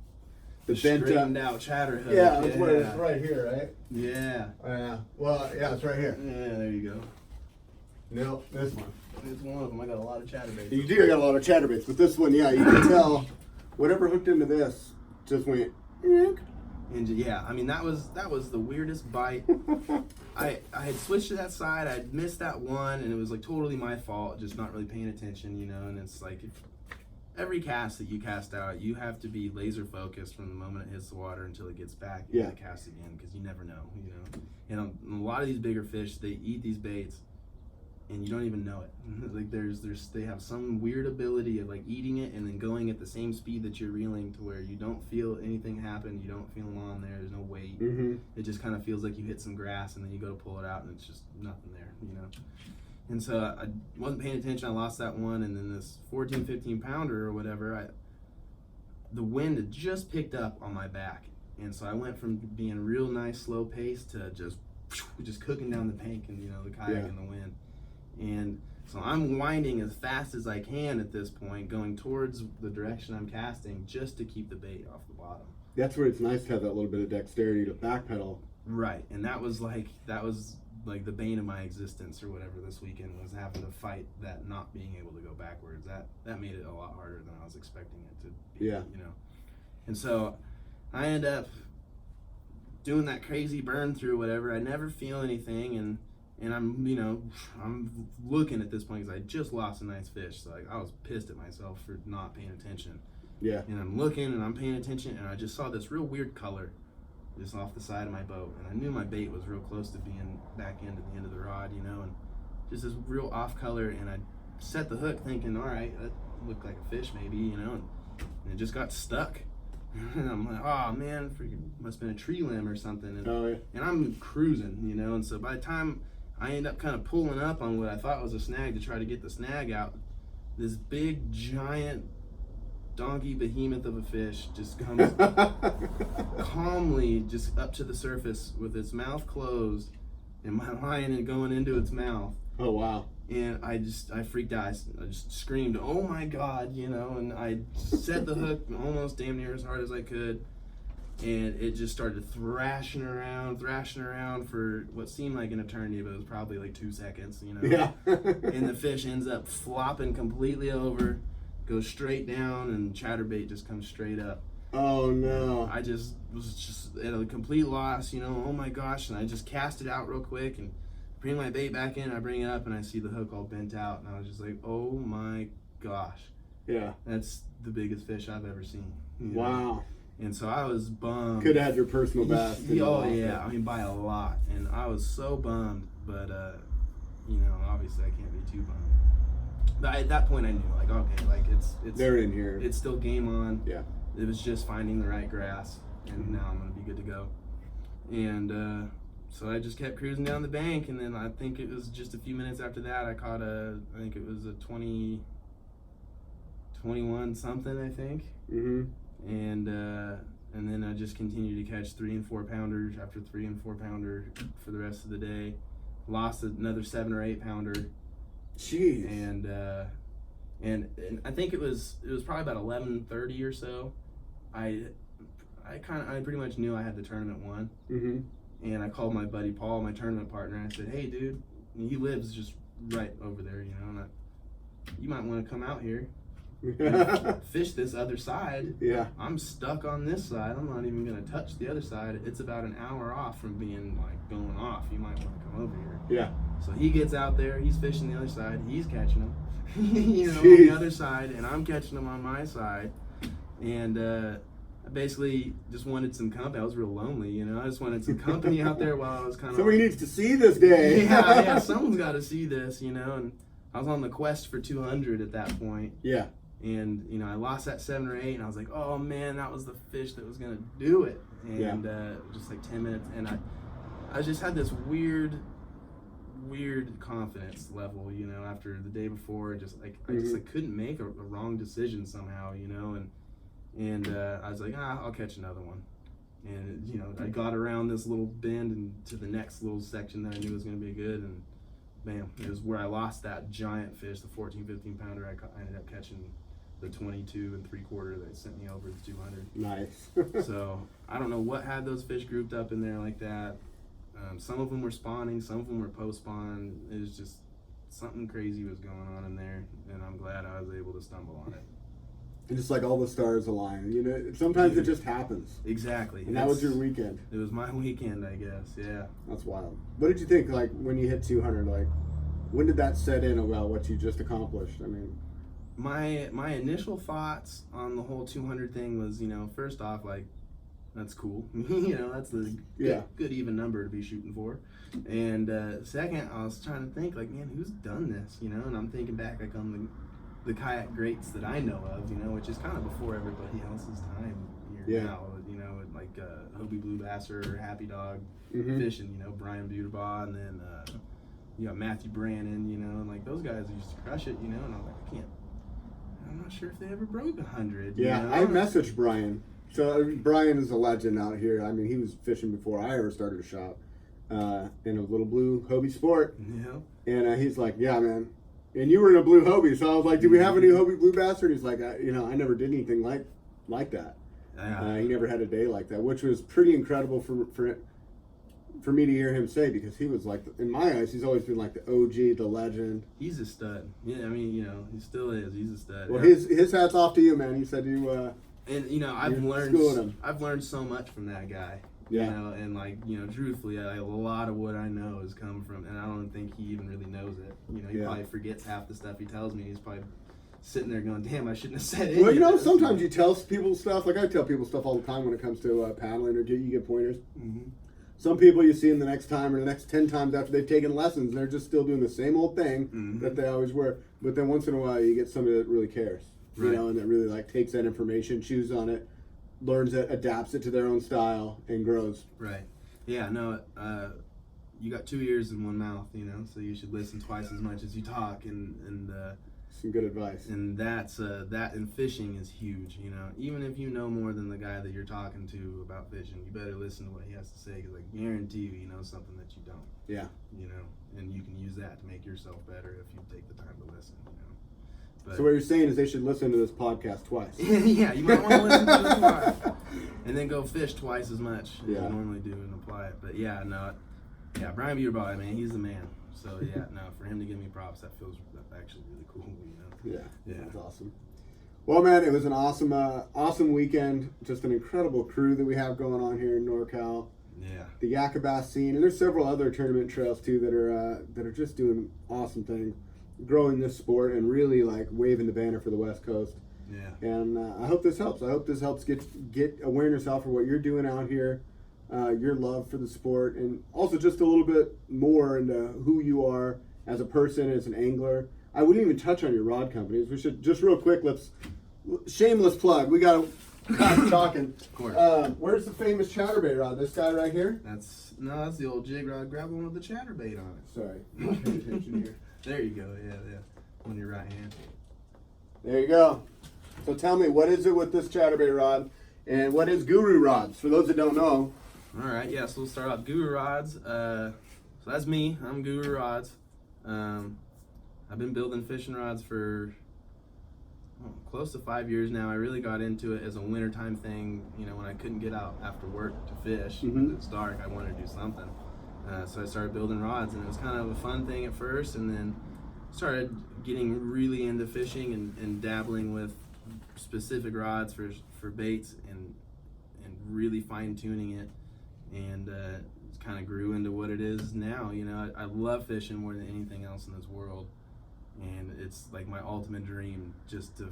bent straightened out chatterhook. Yeah, that's what it is right here, right? Yeah. Well, yeah, it's right here. Yeah, there you go. No, this one. It's one of them. I got a lot of chatterbaits. You do got a lot of chatterbaits, but this one, yeah, you can tell whatever hooked into this just went. And yeah, I mean that was the weirdest bite. I had switched to that side. I'd missed that one, and it was like totally my fault, just not really paying attention, And it's like every cast that you cast out, you have to be laser focused from the moment it hits the water until it gets back. You have to cast again, because you never know, And a lot of these bigger fish, they eat these baits, and you don't even know it. Like they have some weird ability of like eating it and then going at the same speed that you're reeling, to where you don't feel anything happen. You don't feel them on there. There's no weight. Mm-hmm. It just kind of feels like you hit some grass, and then you go to pull it out, and it's just nothing there, And so I wasn't paying attention. I lost that one, and then this 14, 15 pounder or whatever, the wind had just picked up on my back, And so I went from being real nice, slow pace to just cooking down the bank and, the kayak in the wind. And so I'm winding as fast as I can at this point, going towards the direction I'm casting just to keep the bait off the bottom. That's where it's nice to have that little bit of dexterity to backpedal. Right, and that was like the bane of my existence or whatever this weekend, was having to fight that not being able to go backwards. That made it a lot harder than I was expecting it to be. Yeah. And so I end up doing that crazy burn through whatever. I never feel anything, and I'm looking at this point because I just lost a nice fish, so I was pissed at myself for not paying attention. Yeah. And I'm looking and I'm paying attention, and I just saw this real weird color just off the side of my boat, and I knew my bait was real close to being back into the end of the rod, and just this real off color, and I set the hook thinking, all right, that looked like a fish maybe, and it just got stuck. And I'm like, oh man, must have been a tree limb or something. And I'm cruising, and so by the time I end up kind of pulling up on what I thought was a snag to try to get the snag out, this big giant donkey behemoth of a fish just comes calmly just up to the surface with its mouth closed and my line going into its mouth. Oh wow. And I freaked out. I just screamed, oh my God, and I set the hook almost damn near as hard as I could, and it just started thrashing around for what seemed like an eternity, but it was probably like 2 seconds, Yeah. And the fish ends up flopping completely over, goes straight down, and chatterbait just comes straight up. Oh no. I was just at a complete loss, oh my gosh, and I just cast it out real quick and bring my bait back in. I bring it up and I see the hook all bent out, and I was just like, oh my gosh. Yeah. That's the biggest fish I've ever seen. Wow. And so I was bummed. Could have had your personal best. Oh yeah, I mean by a lot, and I was so bummed, but obviously I can't be too bummed. But at that point I knew, like, okay, like it's they're in here. It's still game on. Yeah. It was just finding the right grass, and now I'm gonna be good to go. And so I just kept cruising down the bank, and then I think it was just a few minutes after that I caught I think it was a 21 something, I think. Mm-hmm. And then I just continued to catch 3 and 4 pounders after 3 and 4 pounder for the rest of the day. Lost another 7 or 8 pounder. Jeez. And I think it was probably about 11:30 or so. I pretty much knew I had the tournament won. Mm-hmm. And I called my buddy Paul, my tournament partner, and I said, hey dude, and he lives just right over there, and you might want to come out here and fish this other side. Yeah. I'm stuck on this side. I'm not even going to touch the other side. It's about an hour off from being like going off. You might want to come over here. Yeah. So he gets out there, he's fishing the other side, he's catching them, on the other side, and I'm catching them on my side. And I basically just wanted some company. I was real lonely, I just wanted some company out there while I was kind of... Somebody needs to see this day. Yeah, someone's got to see this, and I was on the quest for 200 at that point. Yeah. And, I lost that 7 or 8, and I was like, oh man, that was the fish that was going to do it. And just like 10 minutes, and I just had this weird confidence level, after the day before, just like, I couldn't make a wrong decision somehow, and I was like, I'll catch another one. And, I got around this little bend and to the next little section that I knew was going to be good, and bam, it was where I lost that giant fish, the 14, 15 pounder. I ended up catching the 22 3/4 that sent me over the 200. Nice. So I don't know what had those fish grouped up in there like that. Some of them were spawning, some of them were post-spawn. It was just something crazy was going on in there, and I'm glad I was able to stumble on it. And just like all the stars align, sometimes it just happens. Exactly. And that was your weekend. It was my weekend, I guess. Yeah. That's wild. What did you think, like, when you hit 200? Like, when did that set in about what you just accomplished? I mean, my initial thoughts on the whole 200 thing was, first off, like, that's cool. That's the good even number to be shooting for. And second, I was trying to think, like, man, who's done this? And I'm thinking back, like, on the kayak greats that I know of, which is kind of before everybody else's time here now. Like Hobie Blue Basser, Happy Dog fishing, Brian Buterbaugh, and then you got Matthew Brannon, and like those guys used to crush it, and I'm like, I'm not sure if they ever broke 100. Yeah, I messaged Brian So Brian is a legend out here. I mean, he was fishing before I ever started a shop in a little blue Hobie Sport. Yeah. And he's like, yeah, man. And you were in a blue Hobie. So I was like, do we have a new Hobie Blue Bastard? He's like, I never did anything like that. Yeah. He never had a day like that, which was pretty incredible for me to hear him say, because he was like, in my eyes, he's always been like the OG, the legend. He's a stud. Yeah, I mean, he still is. He's a stud. Well, his hat's off to you, man. He said you. And I've learned so much from that guy. Yeah. And truthfully, a lot of what I know has come from, and I don't think he even really knows it. He probably forgets half the stuff he tells me. He's probably sitting there going, "Damn, I shouldn't have said it." Well, sometimes you tell people stuff. Like I tell people stuff all the time when it comes to paddling, or you get pointers. Mm-hmm. Some people you see them the next time or the next 10 times after they've taken lessons, and they're just still doing the same old thing that they always were. But then once in a while, you get somebody that really cares, right. And that really like takes that information, chews on it, learns it, adapts it to their own style, and grows. Right. Yeah. No. You got 2 ears in one mouth, so you should listen twice as much as you talk, and some good advice. And that's that in fishing is huge. Even if you know more than the guy that you're talking to about fishing, you better listen to what he has to say, because I guarantee you, he knows something that you don't. Yeah. And you can use that to make yourself better if you take the time to listen. But, so what you're saying is they should listen to this podcast twice. Yeah, you might want to listen to it twice, and then go fish twice as much as you normally do and apply it. But Brian Buterball, man, he's the man. So for him to give me props, that feels actually really cool. Yeah, that's awesome. Well, man, it was an awesome weekend. Just an incredible crew that we have going on here in NorCal. Yeah. The Yak A Bass scene, and there's several other tournament trails too that are just doing awesome things, growing this sport and really like waving the banner for the West Coast. Yeah. And I hope this helps. I hope this helps get awareness out for what you're doing out here, your love for the sport, and also just a little bit more into who you are as a person, as an angler. I wouldn't even touch on your rod companies. We should just real quick. Shameless plug. We got talking. Of course. Where's the famous chatterbait rod? This guy right here. That's the old jig rod. Grab one with the chatterbait on it. Sorry, not paying attention here. There you go. Yeah. On your right hand. There you go. So tell me, what is it with this chatterbait rod, and what is Guru rods? For those that don't know. All right. Yeah. So we'll start off Guru rods. So that's me. I'm Guru rods. I've been building fishing rods for close to 5 years now. I really got into it as a wintertime thing, when I couldn't get out after work to fish. Because it's dark, I wanted to do something. So I started building rods, and it was kind of a fun thing at first, and then started getting really into fishing and dabbling with specific rods for baits and really fine-tuning it. And it kind of grew into what it is now. I love fishing more than anything else in this world. And it's like my ultimate dream just to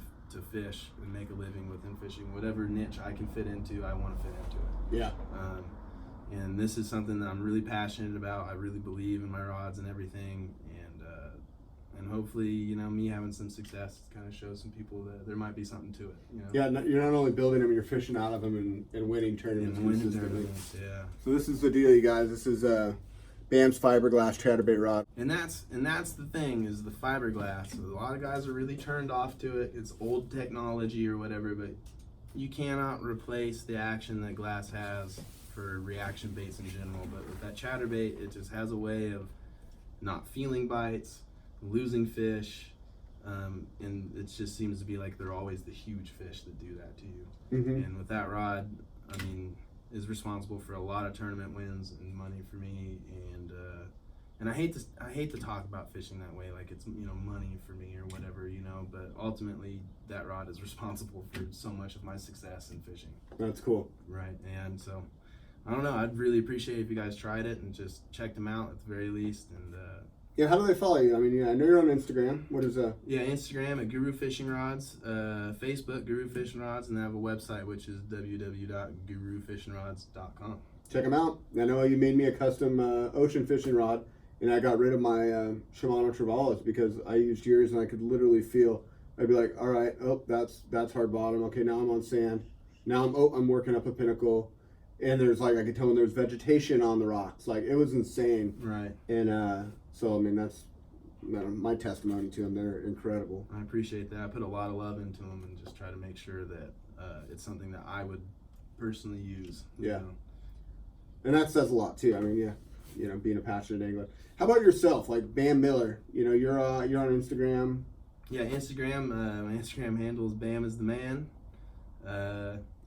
fish and make a living within fishing. Whatever niche I can fit into, I want to fit into it. Yeah. And this is something that I'm really passionate about. I really believe in my rods and everything. And hopefully, me having some success kind of shows some people that there might be something to it. Yeah, you're not only building them, you're fishing out of them and winning tournaments. Yeah. So this is the deal, you guys. This is BAM's fiberglass chatterbait rod. And that's the thing, is the fiberglass. A lot of guys are really turned off to it. It's old technology or whatever, but you cannot replace the action that glass has for reaction baits in general. But with that chatterbait, it just has a way of not feeling bites, losing fish, and it just seems to be like they're always the huge fish that do that to you. And with that rod, I mean, is responsible for a lot of tournament wins and money for me, and I hate to talk about fishing that way, like it's money for me or whatever, but ultimately that rod is responsible for so much of my success in fishing. That's cool. Right. And so I don't know, I'd really appreciate if you guys tried it and just checked them out at the very least. And yeah, how do they follow you? I mean, I know you're on Instagram. What is that? Yeah, Instagram at Guru Fishing Rods, Facebook Guru Fishing Rods, and they have a website which is www.gurufishingrods.com. Check them out. I know you made me a custom ocean fishing rod, and I got rid of my Shimano Travalis because I used yours and I could literally feel. I'd be like, all right, that's hard bottom. Okay, now I'm on sand. Now I'm working up a pinnacle, and there's I could tell when there's vegetation on the rocks. Like, it was insane. Right. And so I mean, that's my testimony to them. They're incredible. I appreciate that. I put a lot of love into them and just try to make sure that it's something that I would personally use. Yeah. know. And that says a lot too. I mean, yeah, you know, being a passionate angler. How about yourself, like Bam Miller? You know, you're on Instagram. Yeah, Instagram. My Instagram handle is Bam is the man.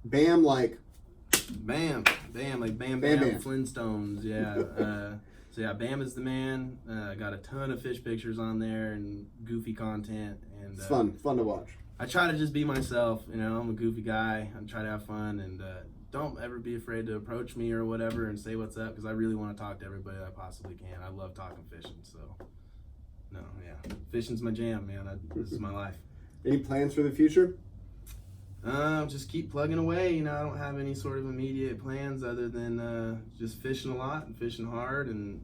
Bam like Bam, like Bam Bam, Bam, Bam. Flintstones. Yeah. So yeah, Bam is the man. Got a ton of fish pictures on there and goofy content. And it's fun to watch. I try to just be myself. You know, I'm a goofy guy. I try to have fun, and don't ever be afraid to approach me or whatever and say what's up, because I really want to talk to everybody that I possibly can. I love talking fishing. So no, yeah, fishing's my jam, man. This is my life. Any plans for the future? Just keep plugging away. You know, I don't have any sort of immediate plans other than just fishing a lot and fishing hard and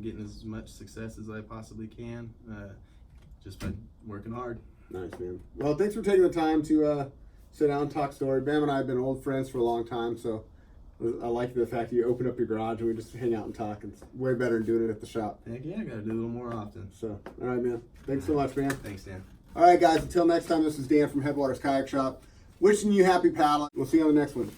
getting as much success as I possibly can, just by working hard. Nice, man. Well, thanks for taking the time to sit down and talk story. Bam and I have been old friends for a long time, so I like the fact that you open up your garage and we just hang out and talk. It's way better than doing it at the shop. Heck yeah, I gotta do a little more often. So, all right, man. Thanks so much, man. Thanks, Dan. All right, guys. Until next time, this is Dan from Headwaters Kayak Shop. Wishing you happy paddling. We'll see you on the next one.